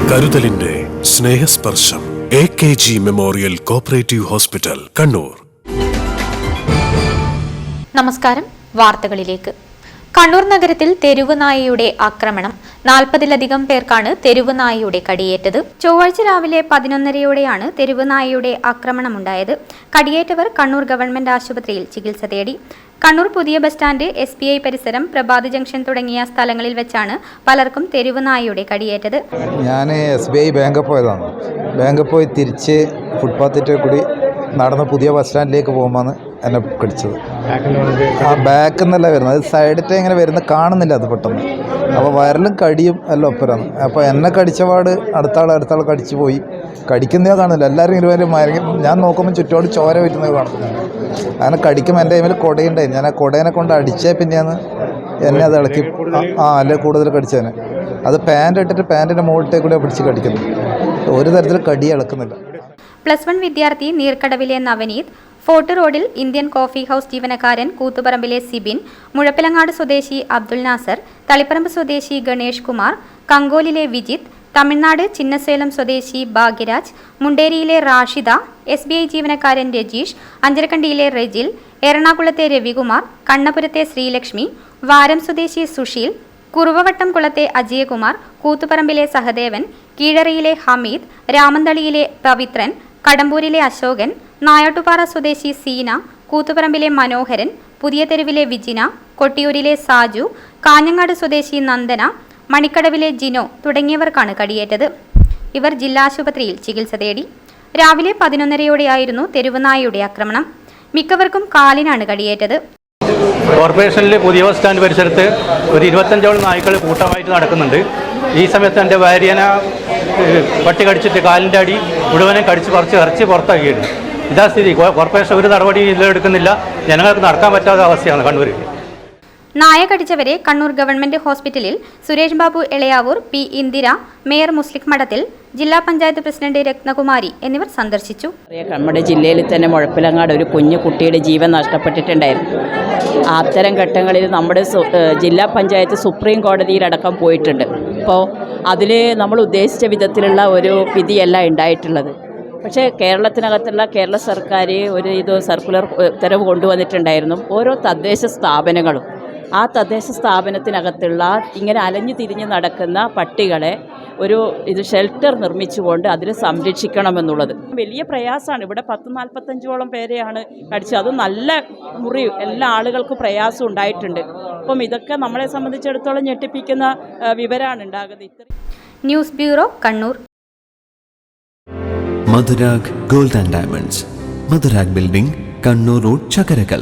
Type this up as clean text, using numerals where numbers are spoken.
കരുതലിന്റെ സ്നേഹസ്പർശം AKG memorial cooperative hospital, Kannur. നമസ്കാരം. വാർത്തകളിലേക്ക്. കണ്ണൂർ നഗരത്തിൽ തെരുവ് നായയുടെ ആക്രമണം. 40-ലധികം പേർക്കാണ് തെരുവ് നായയുടെ കടിയേറ്റത്. ചൊവ്വാഴ്ച രാവിലെ 11:30യോടെയാണ് തെരുവ് നായയുടെ ആക്രമണമുണ്ടായത്. കടിയേറ്റവർ കണ്ണൂർ ഗവൺമെന്റ് ആശുപത്രിയിൽ ചികിത്സ തേടി. കണ്ണൂർ പുതിയ ബസ് സ്റ്റാൻഡ്, SBI പരിസരം, പ്രഭാത് ജംഗ്ഷൻ തുടങ്ങിയ സ്ഥലങ്ങളിൽ വെച്ചാണ് പലർക്കും തെരുവ് നായയുടെ കടിയേറ്റത്. ഞാൻ SBI ബാങ്കിൽ പോയതാണ്. ബാങ്കിൽ പോയി തിരിച്ച് ഫുട്പാത്തിൻ്റെ കൂടി നടന്ന് പുതിയ ബസ് സ്റ്റാൻഡിലേക്ക് പോകുമ്പോൾ എന്നെ കടിച്ചത്. ആ ബാക്കിൽ നിന്നല്ല വരുന്നത്, അത് സൈഡിൽ ഇങ്ങനെ വരുന്നത് കാണുന്നില്ല, അത് പെട്ടെന്ന്. അപ്പോൾ വയറിലും കടിയും എല്ലാം ഒപ്പരാണ്. അപ്പോൾ എന്നെ കടിച്ചപാട് അടുത്താൾ കടിച്ചു പോയി. കടിക്കുന്നതോ കാണുന്നില്ല, എല്ലാവരും ഇരുവരും മയങ്ങി. ഞാൻ നോക്കുമ്പോൾ ചുറ്റോട് ചോര വറ്റുന്നത് കാണുന്നുണ്ട്. അങ്ങനെ കടിക്കുമ്പോൾ എൻ്റെ കയ്യിൽ കുടയുണ്ടായി. ഞാൻ ആ കുടേനെ കൊണ്ട് അടിച്ചേ പിന്നെയാണ് എന്നെ അത് ഇളക്കി അല്ലെ കൂടുതൽ കടിച്ചതിനെ. അത് പാൻറ് ഇട്ടിട്ട് പാൻറ്റിൻ്റെ മുകളിലേ കൂടെ പിടിച്ച് കടിക്കുന്നു. ഒരു തരത്തിൽ കടി ഇളക്കുന്നില്ല. +1 വിദ്യാർത്ഥി നീർക്കടവിലെ നവനീത്, ഫോർട്ട് റോഡിൽ ഇന്ത്യൻ കോഫി ഹൗസ് ജീവനക്കാരൻ കൂത്തുപറമ്പിലെ സിബിൻ, മുഴപ്പിലങ്ങാട് സ്വദേശി അബ്ദുൽ നാസർ, തളിപ്പറമ്പ് സ്വദേശി ഗണേഷ് കുമാർ, കങ്കോലിലെ വിജിത്ത്, തമിഴ്നാട് ചിന്നസേലം സ്വദേശി ഭാഗ്യരാജ്, മുണ്ടേരിയിലെ റാഷിദ, SBI ജീവനക്കാരൻ രജീഷ്, അഞ്ചരക്കണ്ടിയിലെ റെജിൽ, എറണാകുളത്തെ രവികുമാർ, കണ്ണപുരത്തെ ശ്രീലക്ഷ്മി, വാരം സ്വദേശി സുശീൽ, കുറുവവട്ടം കുളത്തെ അജയകുമാർ, കൂത്തുപറമ്പിലെ സഹദേവൻ, കീഴറയിലെ ഹമീദ്, രാമന്തളിയിലെ പവിത്രൻ, കടമ്പൂരിലെ അശോകൻ, നായോട്ടുപാറ സ്വദേശി സീന, കൂത്തുപറമ്പിലെ മനോഹരൻ, പുതിയ തെരുവിലെ വിജിന, കൊട്ടിയൂരിലെ സാജു, കാഞ്ഞങ്ങാട് സ്വദേശി നന്ദന, മണിക്കടവിലെ ജിനോ തുടങ്ങിയവർക്കാണ് കടിയേറ്റത്. ഇവർ ജില്ലാ ആശുപത്രിയിൽ ചികിത്സ തേടി. രാവിലെ 11:30യോടെയായിരുന്നു തെരുവ് നായയുടെ ആക്രമണം. മിക്കവർക്കും കാലിനാണ് കടിയേറ്റത്. കോർപ്പറേഷനിൽ പുതിയ ബസ് സ്റ്റാൻഡ് പരിസരത്ത് ഒരു 25ഓളം നായ്ക്കൾ കൂട്ടമായിട്ട് നടക്കുന്നുണ്ട്. ഈ സമയത്ത് എൻ്റെ ഭാര്യനെ പട്ടി കടിച്ചിട്ട് കാലിൻ്റെ അടി മുഴുവനും കടിച്ച് ഇറച്ചി പുറത്താക്കിയിട്ട്. ഇതാ സ്ഥിതി. കോർപ്പറേഷൻ ഒരു നടപടി എടുക്കുന്നില്ല. ജനങ്ങൾക്ക് നടക്കാൻ പറ്റാത്ത അവസ്ഥയാണ് കണ്ണൂരിൽ. നായ കടിച്ചവരെ കണ്ണൂർ ഗവൺമെന്റ് ഹോസ്പിറ്റലിൽ സുരേഷ് ബാബു എളയാവൂർ, P. ഇന്ദിര, മേയർ മുസ്ലിഖ് മഠത്തിൽ, ജില്ലാ പഞ്ചായത്ത് പ്രസിഡന്റ് രത്നകുമാരി എന്നിവർ സന്ദർശിച്ചു. നമ്മുടെ ജില്ലയിൽ തന്നെ മുഴപ്പിലങ്ങാട് ഒരു കുഞ്ഞു കുട്ടിയുടെ ജീവൻ നഷ്ടപ്പെട്ടിട്ടുണ്ടായിരുന്നു. അത്തരം ഘട്ടങ്ങളിൽ നമ്മുടെ ജില്ലാ പഞ്ചായത്ത് സുപ്രീം കോടതിയിലടക്കം പോയിട്ടുണ്ട്. അപ്പോൾ അതിൽ നമ്മൾ ഉദ്ദേശിച്ച വിധത്തിലുള്ള ഒരു വിധിയല്ല ഉണ്ടായിട്ടുള്ളത്. പക്ഷേ കേരളത്തിനകത്തുള്ള കേരള സർക്കാർ ഒരു സർക്കുലർ ഉത്തരവ് കൊണ്ടുവന്നിട്ടുണ്ടായിരുന്നു. ഓരോ തദ്ദേശ സ്ഥാപനങ്ങളും ആ തദ്ദേശ സ്ഥാപനത്തിനകത്തുള്ള ഇങ്ങനെ അലഞ്ഞു തിരിഞ്ഞ് നടക്കുന്ന പട്ടികളെ ഒരു ഷെൽട്ടർ നിർമ്മിച്ചുകൊണ്ട് അതിൽ സംരക്ഷിക്കണമെന്നുള്ളത് വലിയ പ്രയാസമാണ്. ഇവിടെ 40-45ഓളം പേരെയാണ് കടിച്ചത്. അത് നല്ല മുറി, എല്ലാ ആളുകൾക്കും പ്രയാസം ഉണ്ടായിട്ടുണ്ട്. അപ്പം ഇതൊക്കെ നമ്മളെ സംബന്ധിച്ചിടത്തോളം ഞെട്ടിപ്പിക്കുന്ന വിവരമാണ് ഉണ്ടാകുന്നത്. News bureau, Kannur. Madhurag gold and diamonds, Madhurag building, Kannur road, Chakkarakal.